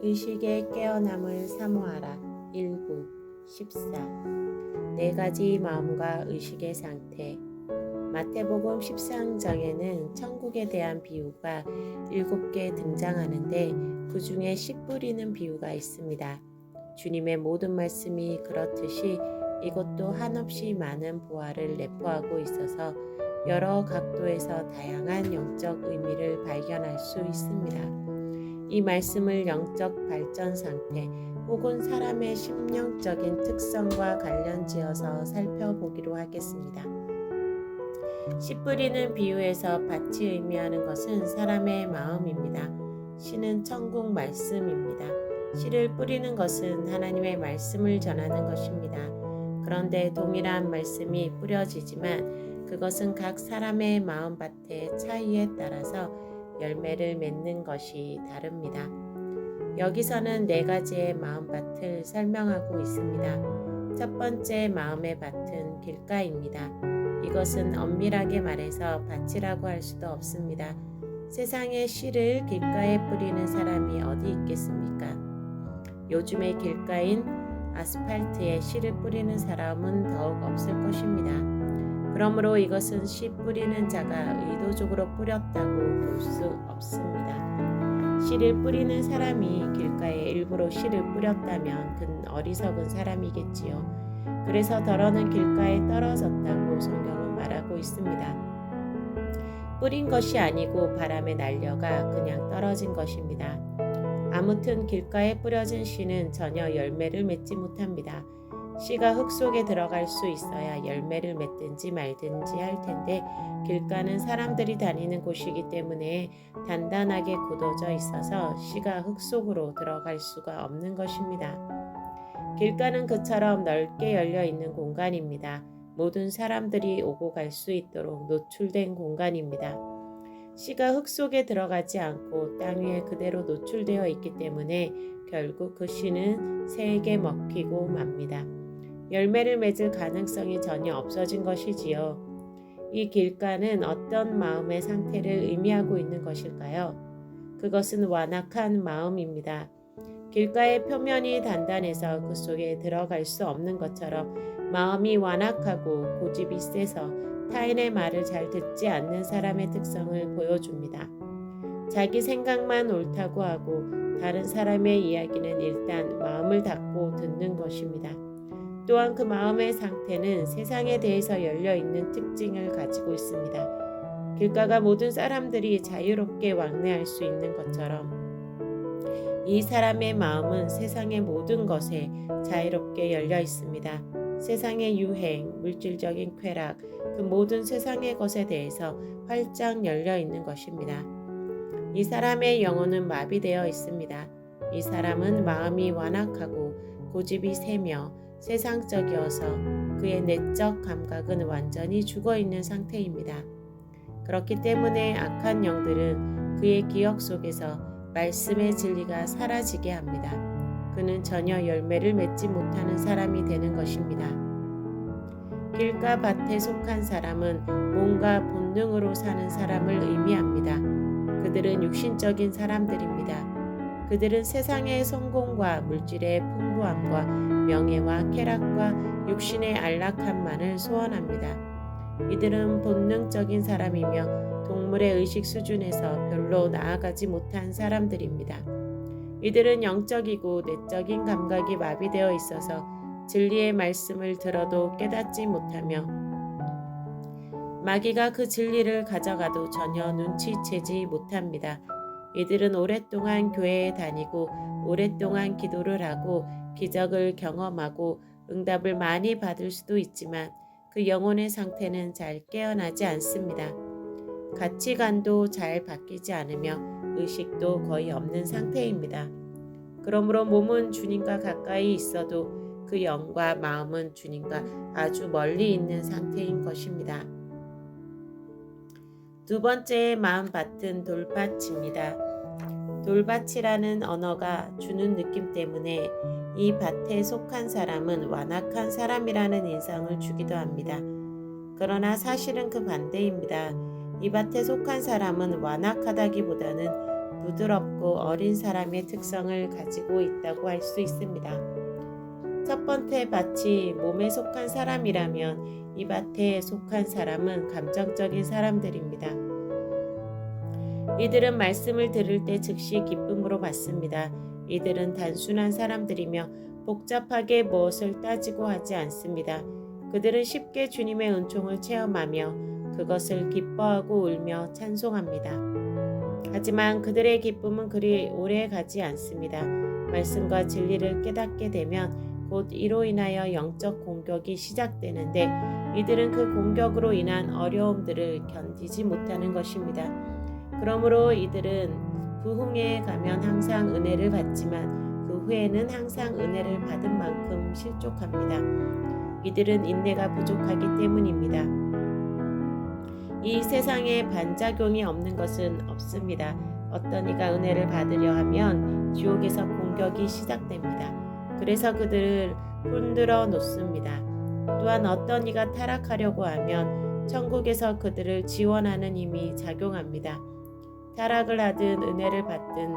의식의 깨어남을 사모하라. 1부 14. 네 가지 마음과 의식의 상태. 마태복음 13장에는 천국에 대한 비유가 7개 등장하는데 그 중에 씨 뿌리는 비유가 있습니다. 주님의 모든 말씀이 그렇듯이 이것도 한없이 많은 보화를 내포하고 있어서 여러 각도에서 다양한 영적 의미를 발견할 수 있습니다. 이 말씀을 영적 발전 상태 혹은 사람의 심령적인 특성과 관련지어서 살펴보기로 하겠습니다. 씨 뿌리는 비유에서 밭이 의미하는 것은 사람의 마음입니다. 씨는 천국 말씀입니다. 씨를 뿌리는 것은 하나님의 말씀을 전하는 것입니다. 그런데 동일한 말씀이 뿌려지지만 그것은 각 사람의 마음밭의 차이에 따라서 열매를 맺는 것이 다릅니다. 여기서는 네 가지의 마음밭을 설명하고 있습니다. 첫 번째 마음의 밭은 길가입니다. 이것은 엄밀하게 말해서 밭이라고 할 수도 없습니다. 세상에 씨를 길가에 뿌리는 사람이 어디 있겠습니까? 요즘의 길가인 아스팔트에 씨를 뿌리는 사람은 더욱 없을 것입니다. 그러므로 이것은 씨 뿌리는 자가 의도적으로 뿌렸다고 볼 수 없습니다. 씨를 뿌리는 사람이 길가에 일부러 씨를 뿌렸다면 그는 어리석은 사람이겠지요. 그래서 더러는 길가에 떨어졌다고 성경은 말하고 있습니다. 뿌린 것이 아니고 바람에 날려가 그냥 떨어진 것입니다. 아무튼 길가에 뿌려진 씨는 전혀 열매를 맺지 못합니다. 씨가 흙 속에 들어갈 수 있어야 열매를 맺든지 말든지 할 텐데 길가는 사람들이 다니는 곳이기 때문에 단단하게 굳어져 있어서 씨가 흙 속으로 들어갈 수가 없는 것입니다. 길가는 그처럼 넓게 열려 있는 공간입니다. 모든 사람들이 오고 갈 수 있도록 노출된 공간입니다. 씨가 흙 속에 들어가지 않고 땅 위에 그대로 노출되어 있기 때문에 결국 그 씨는 새에게 먹히고 맙니다. 열매를 맺을 가능성이 전혀 없어진 것이지요. 이 길가는 어떤 마음의 상태를 의미하고 있는 것일까요? 그것은 완악한 마음입니다. 길가의 표면이 단단해서 그 속에 들어갈 수 없는 것처럼 마음이 완악하고 고집이 세서 타인의 말을 잘 듣지 않는 사람의 특성을 보여줍니다. 자기 생각만 옳다고 하고 다른 사람의 이야기는 일단 마음을 닫고 듣는 것입니다. 또한 그 마음의 상태는 세상에 대해서 열려있는 특징을 가지고 있습니다. 길가가 모든 사람들이 자유롭게 왕래할 수 있는 것처럼 이 사람의 마음은 세상의 모든 것에 자유롭게 열려 있습니다. 세상의 유행, 물질적인 쾌락, 그 모든 세상의 것에 대해서 활짝 열려 있는 것입니다. 이 사람의 영혼은 마비되어 있습니다. 이 사람은 마음이 완악하고 고집이 세며 세상적이어서 그의 내적 감각은 완전히 죽어있는 상태입니다. 그렇기 때문에 악한 영들은 그의 기억 속에서 말씀의 진리가 사라지게 합니다. 그는 전혀 열매를 맺지 못하는 사람이 되는 것입니다. 길가 밭에 속한 사람은 뭔가 본능으로 사는 사람을 의미합니다. 그들은 육신적인 사람들입니다. 그들은 세상의 성공과 물질의 풍부함과 명예와 쾌락과 육신의 안락함만을 소원합니다. 이들은 본능적인 사람이며 동물의 의식 수준에서 별로 나아가지 못한 사람들입니다. 이들은 영적이고 내적인 감각이 마비되어 있어서 진리의 말씀을 들어도 깨닫지 못하며 마귀가 그 진리를 가져가도 전혀 눈치채지 못합니다. 이들은 오랫동안 교회에 다니고 오랫동안 기도를 하고 기적을 경험하고 응답을 많이 받을 수도 있지만 그 영혼의 상태는 잘 깨어나지 않습니다. 가치관도 잘 바뀌지 않으며 의식도 거의 없는 상태입니다. 그러므로 몸은 주님과 가까이 있어도 그 영과 마음은 주님과 아주 멀리 있는 상태인 것입니다. 두 번째 마음밭은 돌밭입니다. 돌밭이라는 언어가 주는 느낌 때문에 이 밭에 속한 사람은 완악한 사람이라는 인상을 주기도 합니다. 그러나 사실은 그 반대입니다. 이 밭에 속한 사람은 완악하다기보다는 부드럽고 어린 사람의 특성을 가지고 있다고 할 수 있습니다. 첫 번째 밭이 몸에 속한 사람이라면 이 밭에 속한 사람은 감정적인 사람들입니다. 이들은 말씀을 들을 때 즉시 기쁨으로 받습니다. 이들은 단순한 사람들이며 복잡하게 무엇을 따지고 하지 않습니다. 그들은 쉽게 주님의 은총을 체험하며 그것을 기뻐하고 울며 찬송합니다. 하지만 그들의 기쁨은 그리 오래 가지 않습니다. 말씀과 진리를 깨닫게 되면 곧 이로 인하여 영적 공격이 시작되는데 이들은 그 공격으로 인한 어려움들을 견디지 못하는 것입니다. 그러므로 이들은 부흥회에 가면 항상 은혜를 받지만 그 후에는 항상 은혜를 받은 만큼 실족합니다. 이들은 인내가 부족하기 때문입니다. 이 세상에 반작용이 없는 것은 없습니다. 어떤 이가 은혜를 받으려 하면 지옥에서 공격이 시작됩니다. 그래서 그들을 흔들어 놓습니다. 또한 어떤 이가 타락하려고 하면 천국에서 그들을 지원하는 힘이 작용합니다. 타락을 하든 은혜를 받든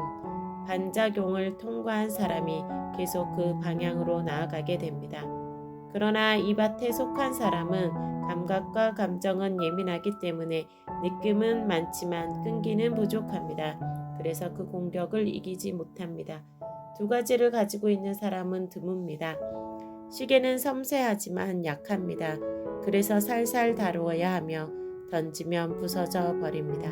반작용을 통과한 사람이 계속 그 방향으로 나아가게 됩니다. 그러나 이 밭에 속한 사람은 감각과 감정은 예민하기 때문에 느낌은 많지만 끈기는 부족합니다. 그래서 그 공격을 이기지 못합니다. 두 가지를 가지고 있는 사람은 드뭅니다. 시계는 섬세하지만 약합니다. 그래서 살살 다루어야 하며 던지면 부서져 버립니다.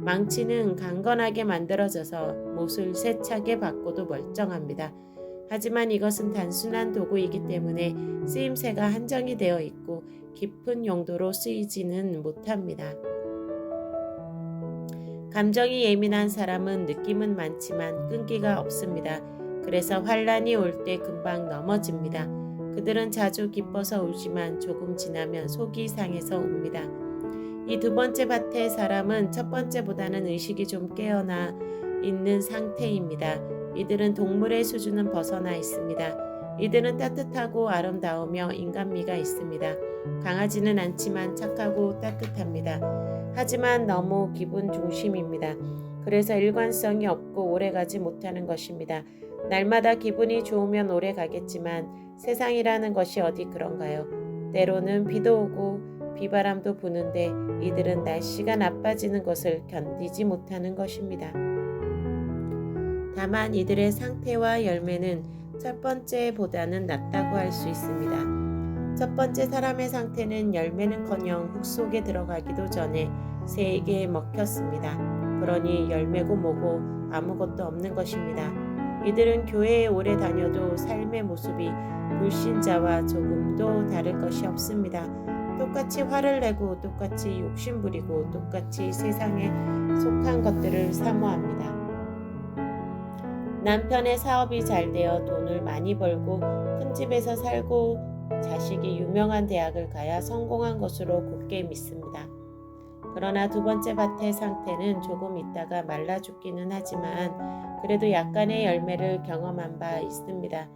망치는 강건하게 만들어져서 못을 세차게 바꿔도 멀쩡합니다. 하지만 이것은 단순한 도구이기 때문에 쓰임새가 한정이 되어 있고 깊은 용도로 쓰이지는 못합니다. 감정이 예민한 사람은 느낌은 많지만 끈기가 없습니다. 그래서 환란이 올 때 금방 넘어집니다. 그들은 자주 기뻐서 울지만 조금 지나면 속이 상해서 웁니다. 이 두 번째 밭의 사람은 첫 번째보다는 의식이 좀 깨어나 있는 상태입니다. 이들은 동물의 수준은 벗어나 있습니다. 이들은 따뜻하고 아름다우며 인간미가 있습니다. 강하지는 않지만 착하고 따뜻합니다. 하지만 너무 기분 중심입니다. 그래서 일관성이 없고 오래가지 못하는 것입니다. 날마다 기분이 좋으면 오래 가겠지만 세상이라는 것이 어디 그런가요? 때로는 비도 오고 비바람도 부는데 이들은 날씨가 나빠지는 것을 견디지 못하는 것입니다. 다만 이들의 상태와 열매는 첫 번째보다는 낫다고 할 수 있습니다. 첫 번째 사람의 상태는 열매는커녕 흙 속에 들어가기도 전에 새에게 먹혔습니다. 그러니 열매고 뭐고 아무것도 없는 것입니다. 이들은 교회에 오래 다녀도 삶의 모습이 불신자와 조금도 다를 것이 없습니다. 똑같이 화를 내고 똑같이 욕심부리고 똑같이 세상에 속한 것들을 사모합니다. 남편의 사업이 잘 되어 돈을 많이 벌고 큰 집에서 살고 자식이 유명한 대학을 가야 성공한 것으로 굳게 믿습니다. 그러나 두 번째 밭의 상태는 조금 있다가 말라 죽기는 하지만 그래도 약간의 열매를 경험한 바 있습니다.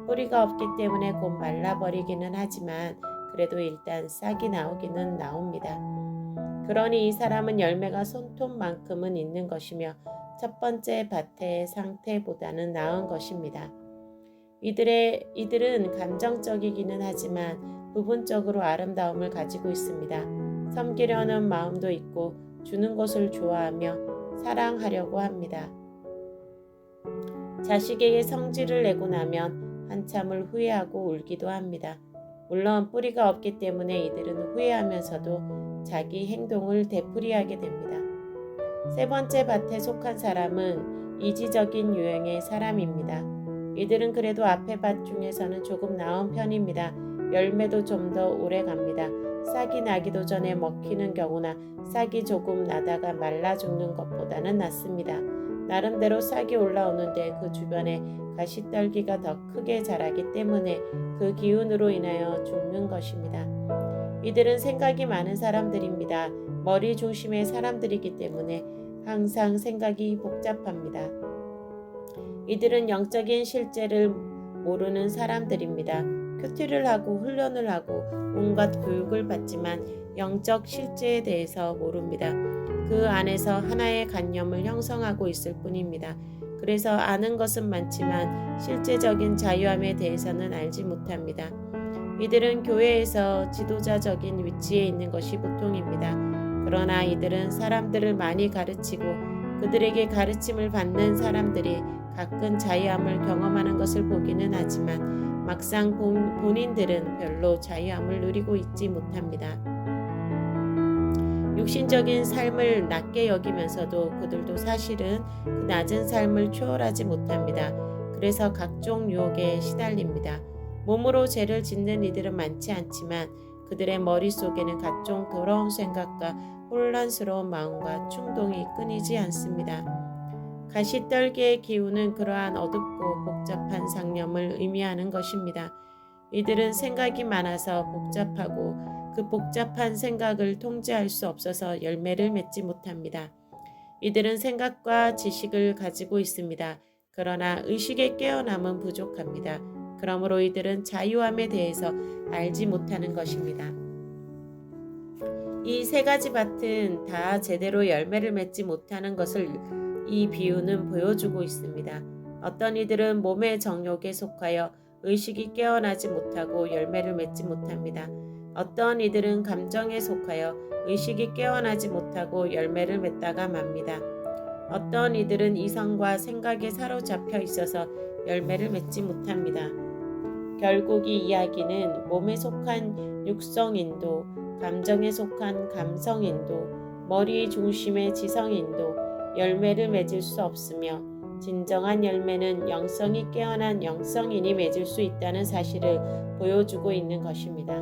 뿌리가 없기 때문에 곧 말라버리기는 하지만 그래도 일단 싹이 나오기는 나옵니다. 그러니 이 사람은 열매가 손톱만큼은 있는 것이며 첫 번째 밭의 상태보다는 나은 것입니다. 이들은 감정적이기는 하지만 부분적으로 아름다움을 가지고 있습니다. 섬기려는 마음도 있고 주는 것을 좋아하며 사랑하려고 합니다. 자식에게 성질을 내고 나면 한참을 후회하고 울기도 합니다. 물론 뿌리가 없기 때문에 이들은 후회하면서도 자기 행동을 되풀이하게 됩니다. 세 번째 밭에 속한 사람은 이지적인 유형의 사람입니다. 이들은 그래도 앞의 밭 중에서는 조금 나은 편입니다. 열매도 좀 더 오래 갑니다. 싹이 나기도 전에 먹히는 경우나 싹이 조금 나다가 말라 죽는 것보다는 낫습니다. 나름대로 싹이 올라오는데 그 주변에 가시떨기가 더 크게 자라기 때문에 그 기운으로 인하여 죽는 것입니다. 이들은 생각이 많은 사람들입니다. 머리 중심의 사람들이기 때문에 항상 생각이 복잡합니다. 이들은 영적인 실제를 모르는 사람들입니다. 큐티를 하고 훈련을 하고 온갖 교육을 받지만 영적 실제에 대해서 모릅니다. 그 안에서 하나의 관념을 형성하고 있을 뿐입니다. 그래서 아는 것은 많지만 실제적인 자유함에 대해서는 알지 못합니다. 이들은 교회에서 지도자적인 위치에 있는 것이 보통입니다. 그러나 이들은 사람들을 많이 가르치고 그들에게 가르침을 받는 사람들이 가끔 자유함을 경험하는 것을 보기는 하지만 막상 본인들은 별로 자유함을 누리고 있지 못합니다. 육신적인 삶을 낮게 여기면서도 그들도 사실은 그 낮은 삶을 초월하지 못합니다. 그래서 각종 유혹에 시달립니다. 몸으로 죄를 짓는 이들은 많지 않지만 그들의 머릿속에는 각종 더러운 생각과 혼란스러운 마음과 충동이 끊이지 않습니다. 가시떨기의 기운은 그러한 어둡고 복잡한 상념을 의미하는 것입니다. 이들은 생각이 많아서 복잡하고 그 복잡한 생각을 통제할 수 없어서 열매를 맺지 못합니다. 이들은 생각과 지식을 가지고 있습니다. 그러나 의식의 깨어남은 부족합니다. 그러므로 이들은 자유함에 대해서 알지 못하는 것입니다. 이 세 가지 밭은 다 제대로 열매를 맺지 못하는 것을 이 비유는 보여주고 있습니다. 어떤 이들은 몸의 정욕에 속하여 의식이 깨어나지 못하고 열매를 맺지 못합니다. 어떤 이들은 감정에 속하여 의식이 깨어나지 못하고 열매를 맺다가 맙니다. 어떤 이들은 이성과 생각에 사로잡혀 있어서 열매를 맺지 못합니다. 결국 이 이야기는 몸에 속한 육성인도, 감정에 속한 감성인도, 머리 중심의 지성인도 열매를 맺을 수 없으며 진정한 열매는 영성이 깨어난 영성인이 맺을 수 있다는 사실을 보여주고 있는 것입니다.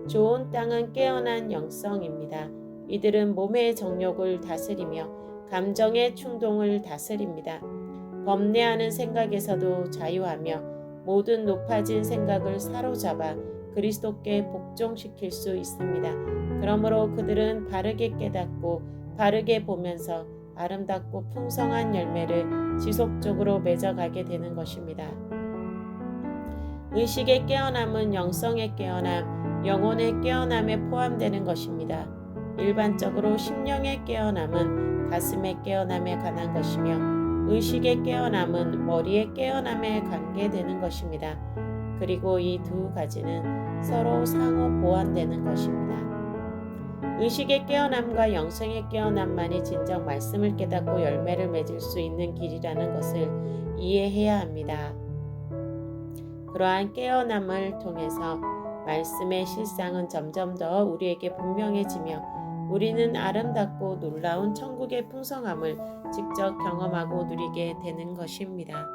좋은 땅은 깨어난 영성입니다. 이들은 몸의 정욕을 다스리며 감정의 충동을 다스립니다. 범례하는 생각에서도 자유하며 모든 높아진 생각을 사로잡아 그리스도께 복종시킬 수 있습니다. 그러므로 그들은 바르게 깨닫고 바르게 보면서 아름답고 풍성한 열매를 지속적으로 맺어가게 되는 것입니다. 의식의 깨어남은 영성의 깨어남, 영혼의 깨어남에 포함되는 것입니다. 일반적으로 심령의 깨어남은 가슴의 깨어남에 관한 것이며 의식의 깨어남은 머리의 깨어남에 관계되는 것입니다. 그리고 이 두 가지는 서로 상호 보완되는 것입니다. 의식의 깨어남과 영성의 깨어남만이 진정 말씀을 깨닫고 열매를 맺을 수 있는 길이라는 것을 이해해야 합니다. 그러한 깨어남을 통해서 말씀의 실상은 점점 더 우리에게 분명해지며 우리는 아름답고 놀라운 천국의 풍성함을 직접 경험하고 누리게 되는 것입니다.